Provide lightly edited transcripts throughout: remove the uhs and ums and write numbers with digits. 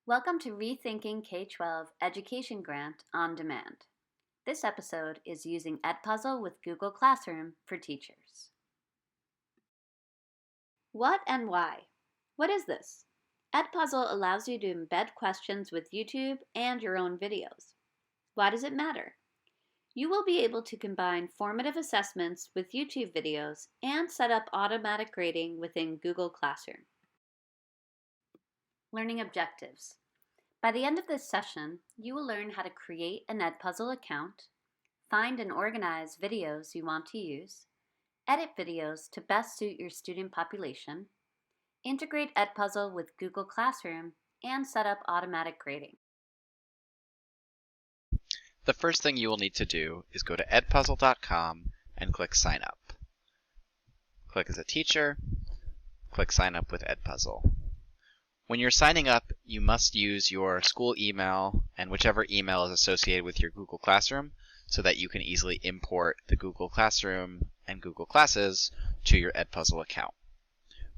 Welcome to Rethinking K-12 Education Grant on Demand. This episode is using Edpuzzle with Google Classroom for teachers. What and why? What is this? Edpuzzle allows you to embed questions with YouTube and your own videos. Why does it matter? You will be able to combine formative assessments with YouTube videos and set up automatic grading within Google Classroom. Learning objectives. By the end of this session, you will learn how to create an Edpuzzle account, find and organize videos you want to use, edit videos to best suit your student population, integrate Edpuzzle with Google Classroom, and set up automatic grading. The first thing you will need to do is go to edpuzzle.com and click Sign Up. Click as a teacher, click Sign Up with Edpuzzle. When you're signing up, you must use your school email and whichever email is associated with your Google Classroom so that you can easily import the Google Classroom and Google Classes to your Edpuzzle account.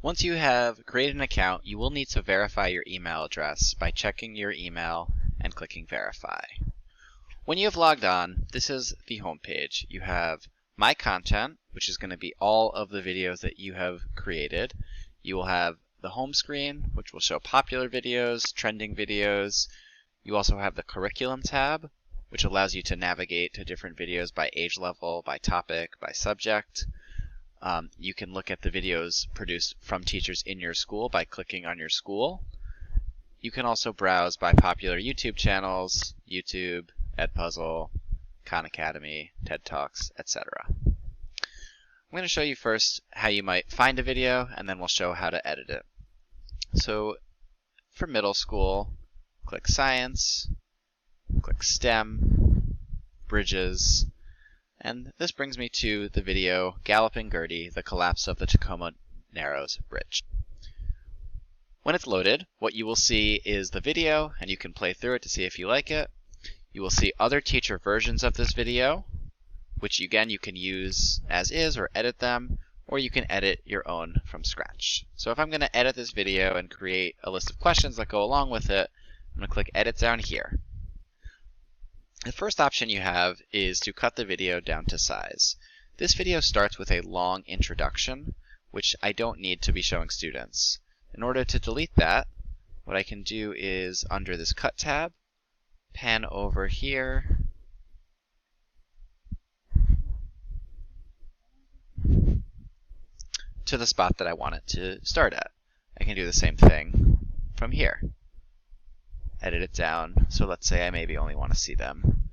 Once you have created an account, you will need to verify your email address by checking your email and clicking Verify. When you have logged on, this is the home page. You have My Content, which is going to be all of the videos that you have created. You will have the home screen, which will show popular videos, trending videos. You also have the Curriculum tab, which allows you to navigate to different videos by age level, by topic, by subject. You can look at the videos produced from teachers in your school by clicking on your school. You can also browse by popular YouTube channels, YouTube, Edpuzzle, Khan Academy, TED Talks, etc. I'm going to show you first how you might find a video, and then we'll show how to edit it. So for middle school, click Science, click STEM, Bridges, and this brings me to the video Galloping Gertie, the Collapse of the Tacoma Narrows Bridge. When it's loaded, what you will see is the video, and you can play through it to see if you like it. You will see other teacher versions of this video, which again you can use as is or edit them, or you can edit your own from scratch. So if I'm going to edit this video and create a list of questions that go along with it, I'm going to click Edit down here. The first option you have is to cut the video down to size. This video starts with a long introduction, which I don't need to be showing students. In order to delete that, what I can do is under this Cut tab, pan over here, to the spot that I want it to start at. I can do the same thing from here. Edit it down, so let's say I maybe only want to see them,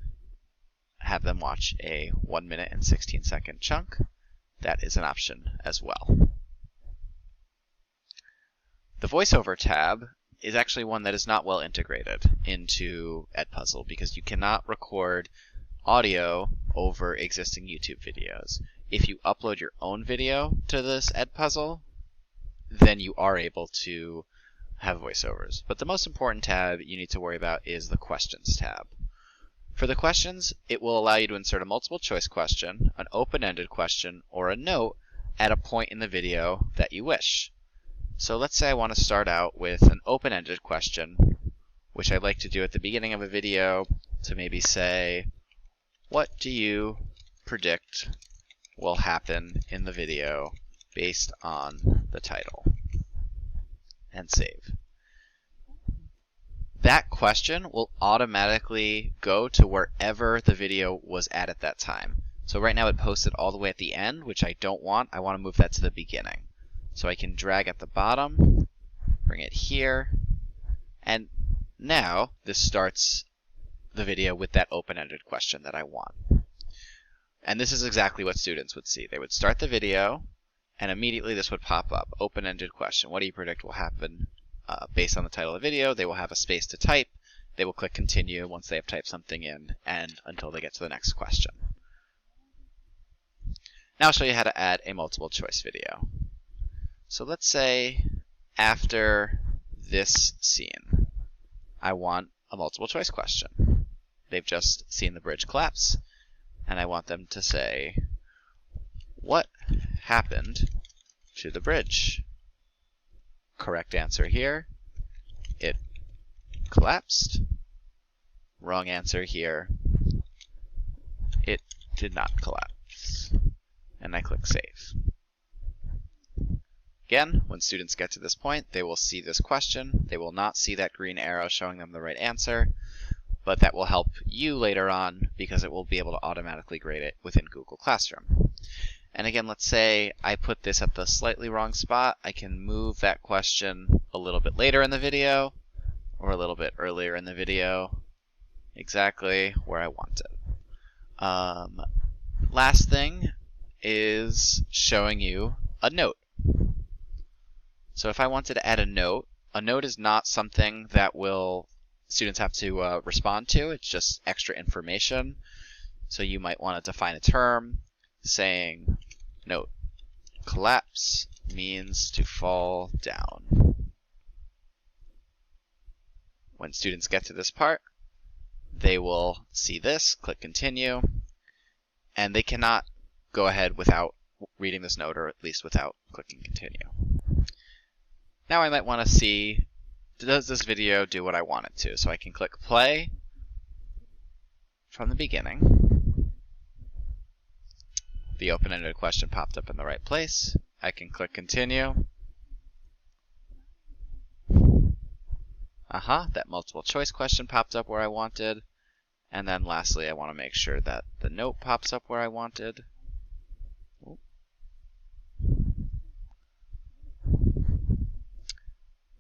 have them watch a 1 minute and 16 second chunk. That is an option as well. The voiceover tab is actually one that is not well integrated into Edpuzzle because you cannot record audio over existing YouTube videos. If you upload your own video to this Edpuzzle, then you are able to have voiceovers. But the most important tab you need to worry about is the Questions tab. For the questions, it will allow you to insert a multiple choice question, an open-ended question, or a note at a point in the video that you wish. So let's say I want to start out with an open-ended question, which I'd like to do at the beginning of a video to maybe say, what do you predict will happen in the video based on the title? And save. That question will automatically go to wherever the video was at that time. So right now it posted all the way at the end, which I don't want. I want to move that to the beginning. So I can drag at the bottom, bring it here, and now this starts the video with that open-ended question that I want. And this is exactly what students would see. They would start the video, and immediately this would pop up. Open-ended question. What do you predict will happen based on the title of the video? They will have a space to type. They will click continue once they have typed something in, and until they get to the next question. Now I'll show you how to add a multiple choice video. So let's say after this scene, I want a multiple choice question. They've just seen the bridge collapse, and I want them to say, what happened to the bridge? Correct answer here, it collapsed. Wrong answer here. It did not collapse. And I click Save. Again, when students get to this point, they will see this question. They will not see that green arrow showing them the right answer, but that will help you later on because it will be able to automatically grade it within Google Classroom. And again, let's say I put this at the slightly wrong spot. I can move that question a little bit later in the video or a little bit earlier in the video, exactly where I want it. Last thing is showing you a note. So if I wanted to add a note is not something that students have to respond to. It's just extra information. So you might want to define a term saying, note, collapse means to fall down. When students get to this part, they will see this, click continue, and they cannot go ahead without reading this note, or at least without clicking continue. Now I might want to see, does this video do what I want it to? So I can click play from the beginning. The open-ended question popped up in the right place. I can click continue. That multiple choice question popped up where I wanted. And then lastly, I want to make sure that the note pops up where I wanted.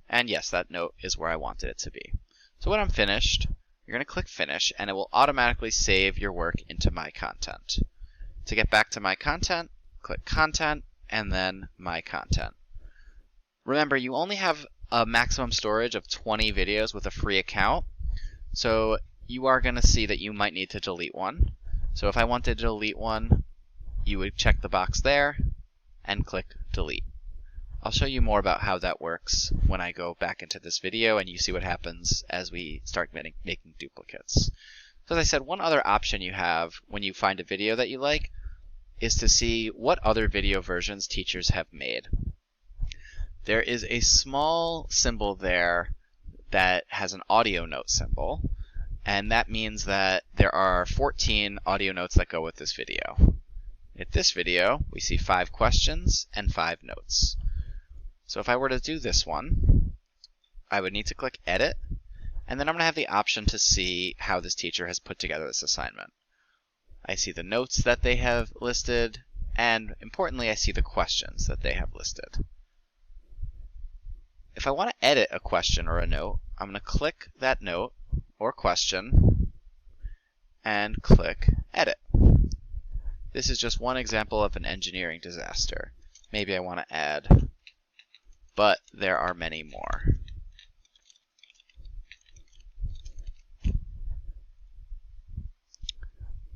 And yes, that note is where I wanted it to be. So when I'm finished, you're going to click Finish, and it will automatically save your work into My Content. To get back to My Content, click Content, and then My Content. Remember, you only have a maximum storage of 20 videos with a free account, so you are going to see that you might need to delete one. So if I wanted to delete one, you would check the box there and click Delete. I'll show you more about how that works when I go back into this video and you see what happens as we start making duplicates. So as I said, one other option you have when you find a video that you like is to see what other video versions teachers have made. There is a small symbol there that has an audio note symbol, and that means that there are 14 audio notes that go with this video. In this video, we see 5 questions and 5 notes. So if I were to do this one, I would need to click Edit, and then I'm going to have the option to see how this teacher has put together this assignment. I see the notes that they have listed, and importantly, I see the questions that they have listed. If I want to edit a question or a note, I'm going to click that note or question and click Edit. This is just one example of an engineering disaster. Maybe I want to add, but there are many more.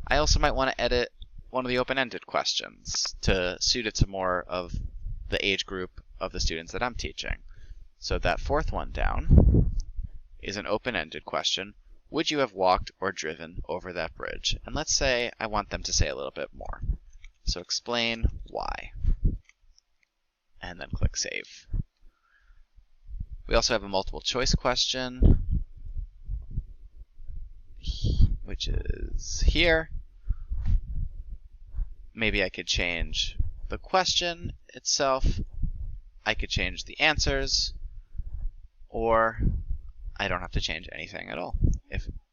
I also might want to edit one of the open-ended questions to suit it to more of the age group of the students that I'm teaching. So that 4th one down is an open-ended question. Would you have walked or driven over that bridge? And let's say I want them to say a little bit more. So explain why. And then click Save. We also have a multiple choice question, which is here. Maybe I could change the question itself. I could change the answers, or I don't have to change anything at all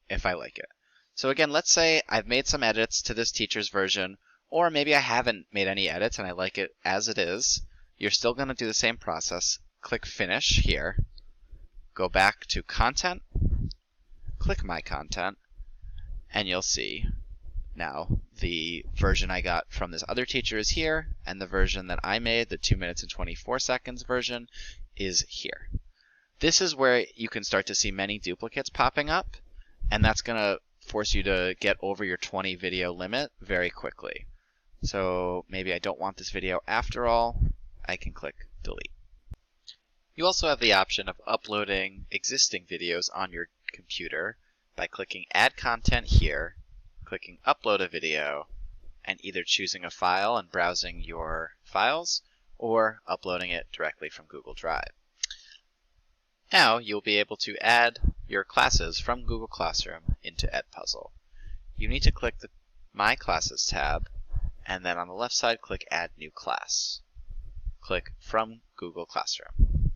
if I like it. So again, let's say I've made some edits to this teacher's version, or maybe I haven't made any edits and I like it as it is. You're still going to do the same process. Click Finish here. Go back to Content. Click My Content. And you'll see now the version I got from this other teacher is here, and the version that I made, the 2 minutes and 24 seconds version, is here. This is where you can start to see many duplicates popping up, and that's going to force you to get over your 20 video limit very quickly. So maybe I don't want this video after all. I can click Delete. You also have the option of uploading existing videos on your computer by clicking Add Content here, clicking Upload a Video, and either choosing a file and browsing your files, or uploading it directly from Google Drive. Now you'll be able to add your classes from Google Classroom into Edpuzzle. You need to click the My Classes tab, and then on the left side, click Add New Class. Click From Google Classroom.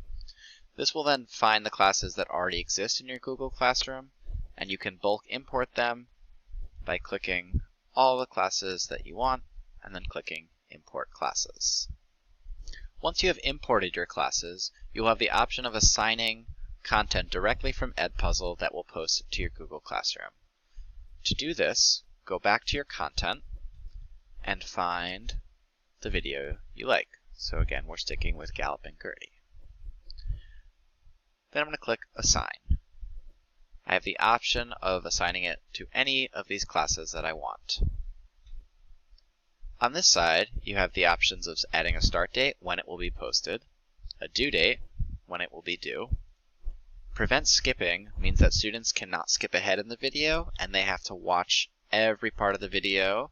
This will then find the classes that already exist in your Google Classroom, and you can bulk import them by clicking all the classes that you want, and then clicking Import Classes. Once you have imported your classes, you'll have the option of assigning content directly from Edpuzzle that will post to your Google Classroom. To do this, go back to your content and find the video you like. So again, we're sticking with Galloping Gertie. Then I'm going to click Assign. I have the option of assigning it to any of these classes that I want. On this side, you have the options of adding a start date, when it will be posted, a due date, when it will be due. Prevent skipping means that students cannot skip ahead in the video, and they have to watch every part of the video,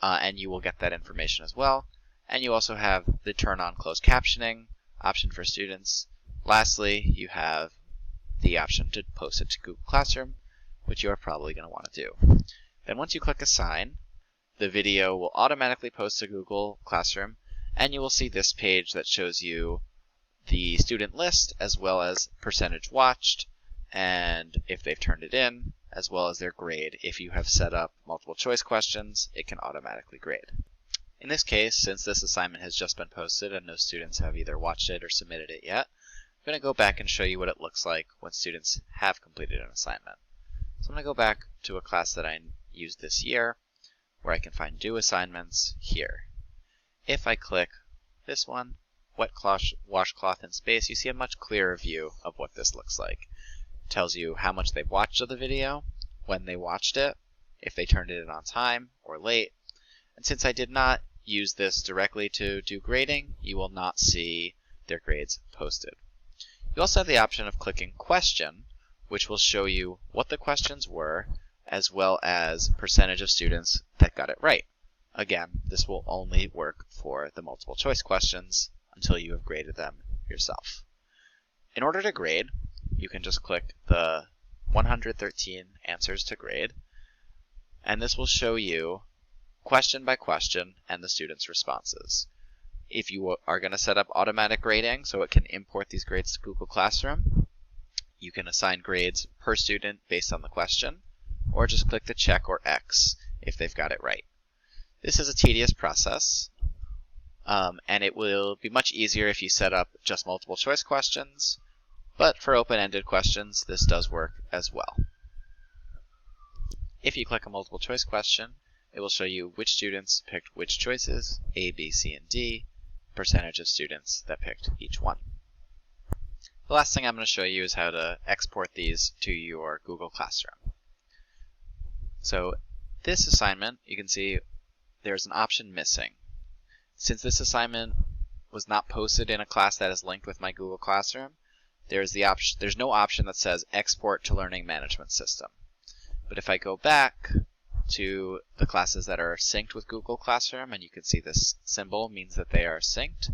and you will get that information as well. And you also have the turn on closed captioning option for students. Lastly, you have the option to post it to Google Classroom, which you are probably going to want to do. Then once you click Assign, the video will automatically post to Google Classroom, and you will see this page that shows you the student list as well as percentage watched, and if they've turned it in, as well as their grade. If you have set up multiple choice questions, it can automatically grade. In this case, since this assignment has just been posted and no students have either watched it or submitted it yet, I'm going to go back and show you what it looks like when students have completed an assignment. So I'm going to go back to a class that I used this year, where I can find due assignments here. If I click this one, wet cloth, washcloth in space, you see a much clearer view of what this looks like. It tells you how much they've watched of the video, when they watched it, if they turned it in on time or late. And since I did not use this directly to do grading, you will not see their grades posted. You also have the option of clicking Question, which will show you what the questions were, as well as percentage of students that got it right. Again, this will only work for the multiple choice questions until you have graded them yourself. In order to grade, you can just click the 113 answers to grade, and this will show you question by question and the students' responses. If you are going to set up automatic grading so it can import these grades to Google Classroom, you can assign grades per student based on the question, or just click the check or X if they've got it right. This is a tedious process, and it will be much easier if you set up just multiple choice questions, but for open-ended questions, this does work as well. If you click a multiple choice question, it will show you which students picked which choices, A, B, C, and D, percentage of students that picked each one. The last thing I'm going to show you is how to export these to your Google Classroom. So this assignment, you can see there's an option missing. Since this assignment was not posted in a class that is linked with my Google Classroom, there's no option that says Export to Learning Management System. But if I go back to the classes that are synced with Google Classroom, and you can see this symbol means that they are synced,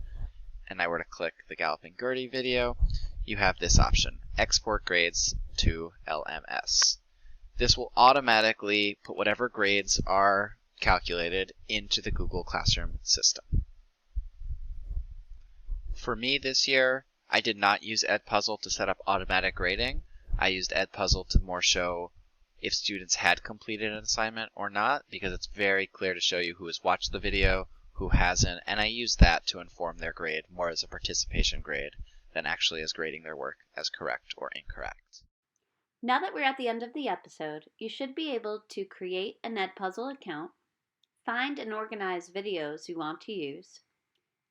and I were to click the Galloping Gertie video, you have this option, Export Grades to LMS. This will automatically put whatever grades are calculated into the Google Classroom system. For me this year, I did not use Edpuzzle to set up automatic grading. I used Edpuzzle to more show if students had completed an assignment or not, because it's very clear to show you who has watched the video, who hasn't, and I use that to inform their grade more as a participation grade than actually as grading their work as correct or incorrect. Now that we're at the end of the episode, you should be able to create an Edpuzzle account, find and organize videos you want to use,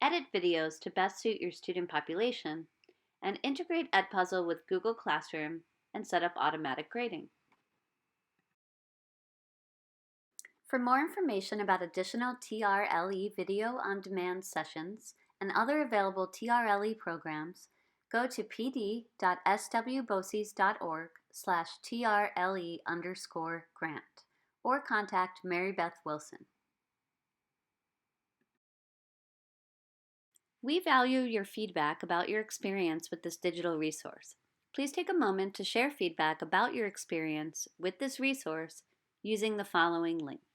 edit videos to best suit your student population, and integrate Edpuzzle with Google Classroom and set up automatic grading. For more information about additional TRLE video on demand sessions and other available TRLE programs, go to pd.swboces.org/TRLE_grant or contact Mary Beth Wilson. We value your feedback about your experience with this digital resource. Please take a moment to share feedback about your experience with this resource using the following link.